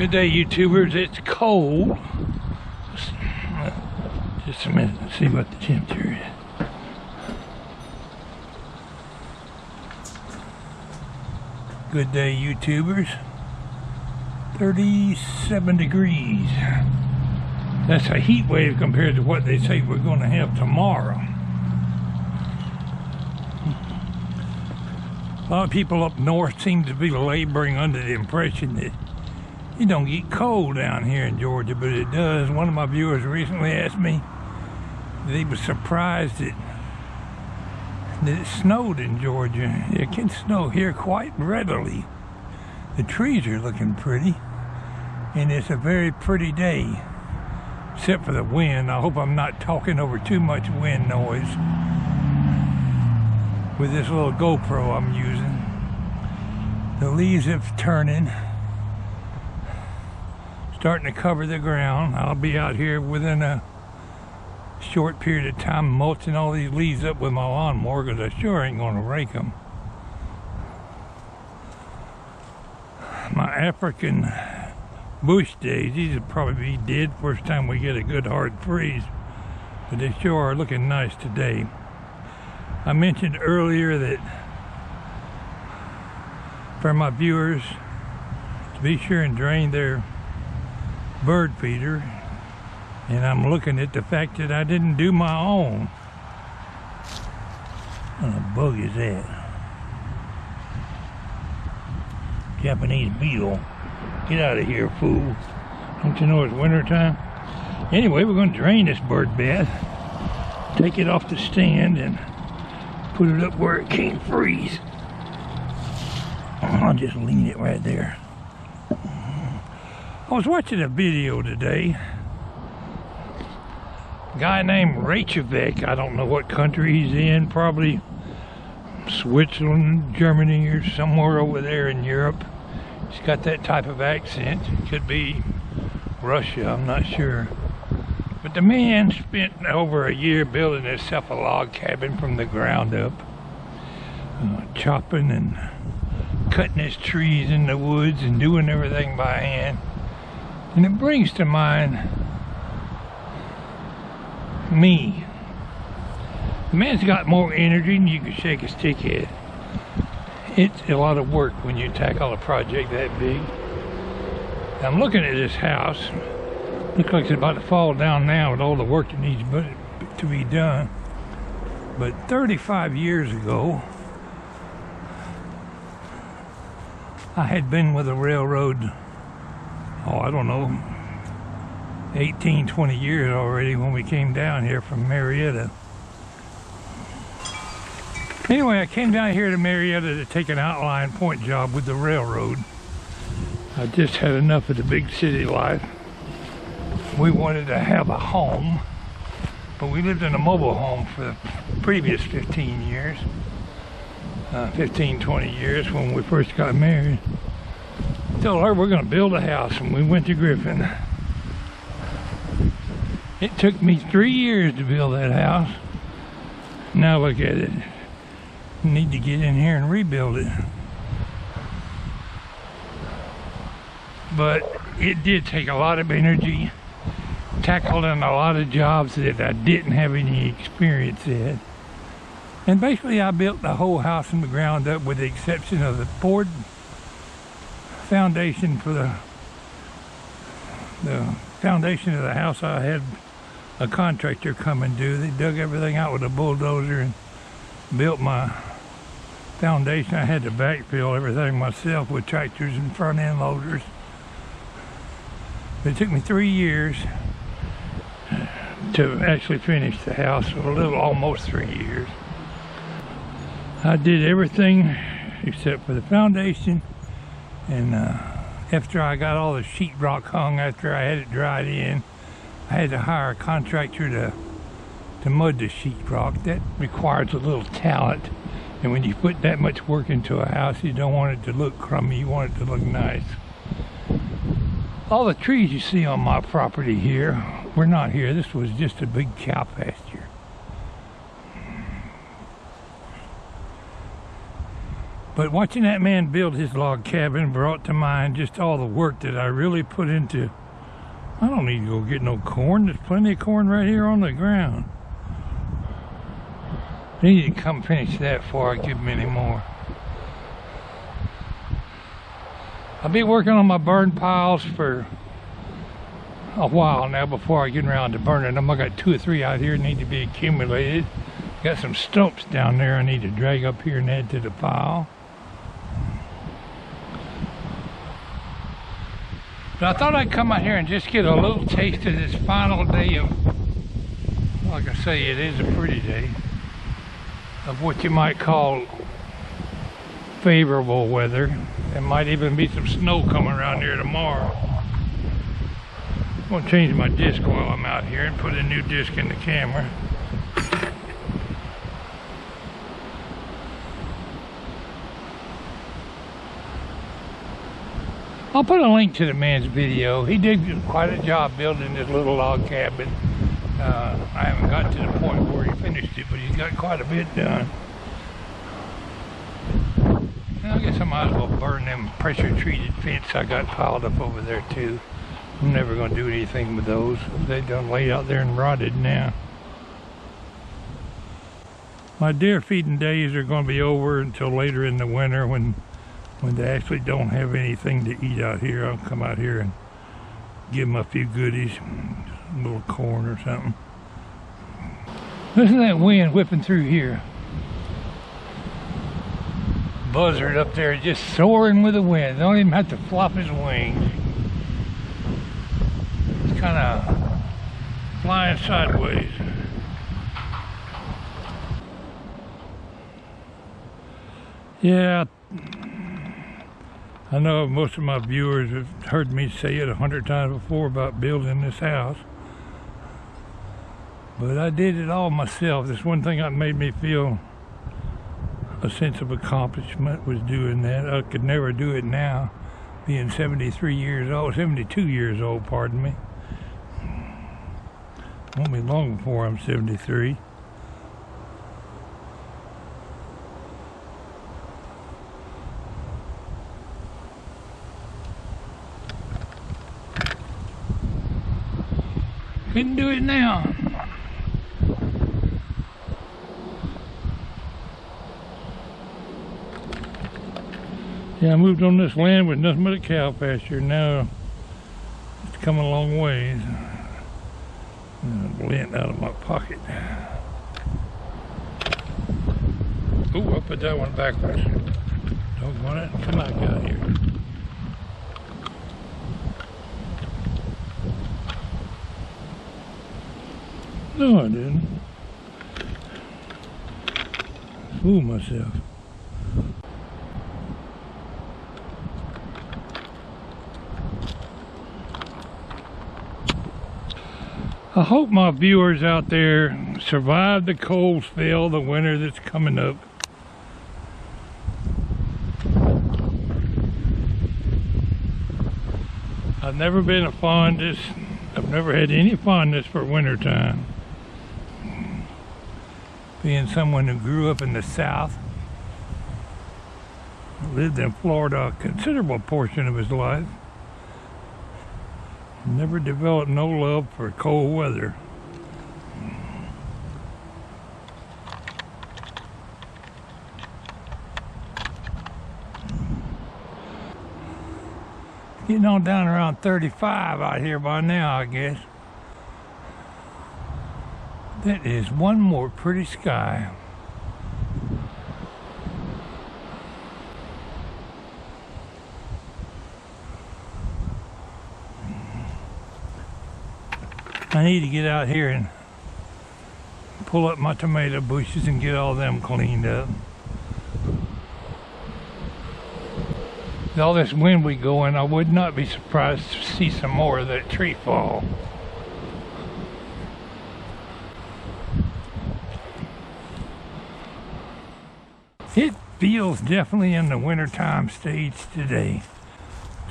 Good day, YouTubers. It's cold. Just a minute, let's see what the temperature is. Good day, YouTubers. 37 degrees. That's a heat wave compared to what they say we're going to have tomorrow. A lot of people up north seem to be laboring under the impression that it don't get cold down here in Georgia, but it does. One of my viewers recently asked me that he was surprised that it snowed in Georgia. It can snow here quite readily. The trees are looking pretty, and it's a very pretty day, except for the wind. I hope I'm not talking over too much wind noise with this little GoPro I'm using. The leaves are turning, starting to cover the ground. I'll be out here within a short period of time mulching all these leaves up with my lawnmower, because I sure ain't going to rake them. My African bush daisies will probably be dead first time we get a good hard freeze, but they sure are looking nice today. I mentioned earlier that for my viewers to be sure and drain their bird feeder, and I'm looking at the fact that I didn't do my own. What a bug is that? Japanese beetle. Get out of here, fool. Don't you know it's winter time? Anyway, we're going to drain this bird bath, take it off the stand, and put it up where it can't freeze. I'll just lean it right there. I was watching a video today. A guy named Reykjavik, I don't know what country he's in, probably Switzerland, Germany, or somewhere over there in Europe. He's got that type of accent. It could be Russia, I'm not sure. But the man spent over a year building himself a log cabin from the ground up, chopping and cutting his trees in the woods and doing everything by hand. And it brings to mind me. The man's got more energy than you can shake a stick at. It's a lot of work when you tackle a project that big. I'm looking at this house. Looks like it's about to fall down now with all the work that needs to be done. But 35 years ago, I had been with the railroad, I don't know, 18, 20 years already when we came down here from Marietta. Anyway, I came down here to Marietta to take an outline point job with the railroad. I just had enough of the big city life. We wanted to have a home, but we lived in a mobile home for the previous 15 years. 15, 20 years when we first got married. I told her we're going to build a house, and we went to Griffin. It took me 3 years to build that house. Now look at it. Need to get in here and rebuild it. But it did take a lot of energy, tackling a lot of jobs that I didn't have any experience in. And basically I built the whole house from the ground up, with the exception of the board foundation. For the foundation of the house, I had a contractor come and do. They dug everything out with a bulldozer and built my foundation. I had to backfill everything myself with tractors and front end loaders. It took me 3 years to actually finish the house, almost 3 years. I did everything except for the foundation, and after I got all the sheetrock hung, after I had it dried in, I had to hire a contractor to mud the sheetrock. That requires a little talent, and when you put that much work into a house, you don't want it to look crummy, you want it to look nice. All the trees you see on my property here were not here. This was just a big cow pasture. But watching that man build his log cabin brought to mind just all the work that I really put into. I don't need to go get no corn. There's plenty of corn right here on the ground. I need to come finish that before I give him any more. I'll be working on my burn piles for a while now before I get around to burning them. I got 2 or 3 out here that need to be accumulated. Got some stumps down there I need to drag up here and add to the pile. But I thought I'd come out here and just get a little taste of this final day of, like I say, it is a pretty day, of what you might call favorable weather. There might even be some snow coming around here tomorrow. I'm going to change my disc while I'm out here and put a new disc in the camera. I'll put a link to the man's video. He did quite a job building this little log cabin. I haven't got to the point where he finished it, but he's got quite a bit done. I guess I might as well burn them pressure treated fence I got piled up over there too. I'm never going to do anything with those. They done laid out there and rotted now. My deer feeding days are going to be over until later in the winter when they actually don't have anything to eat out here. I'll come out here and give them a few goodies, a little corn or something. Listen to that wind whipping through here. Buzzard up there just soaring with the wind. Don't even have to flop his wings. It's kind of flying sideways. Yeah, I know most of my viewers have heard me say it 100 times before about building this house. But I did it all myself. That's one thing that made me feel a sense of accomplishment, was doing that. I could never do it now, being 73 years old, 72 years old, pardon me. Won't be long before I'm 73. Couldn't do it now. Yeah, I moved on this land with nothing but a cow pasture. Now it's come a long ways. Lint out of my pocket. Ooh, I put that one backwards. Doggone it, come back out here. No, I didn't. Fool myself. I hope my viewers out there survive the cold spell, the winter that's coming up. I've never been a fondness, I've never had any fondness for wintertime. Being someone who grew up in the South, lived in Florida a considerable portion of his life, never developed no love for cold weather. Getting on down around 35 out here by now, I guess. That is one more pretty sky. I need to get out here and pull up my tomato bushes and get all them cleaned up. With all this wind we going, I would not be surprised to see some more of that tree fall. It feels definitely in the wintertime stage today.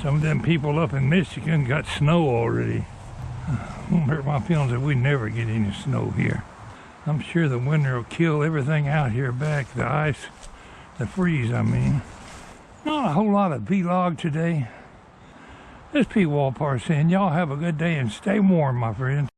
Some of them people up in Michigan got snow already. Won't hurt my feelings if we never get any snow here. I'm sure the winter will kill everything out here back, the ice, the freeze I mean. Not a whole lot of vlog today. This Pwalpar saying, y'all have a good day and stay warm, my friends.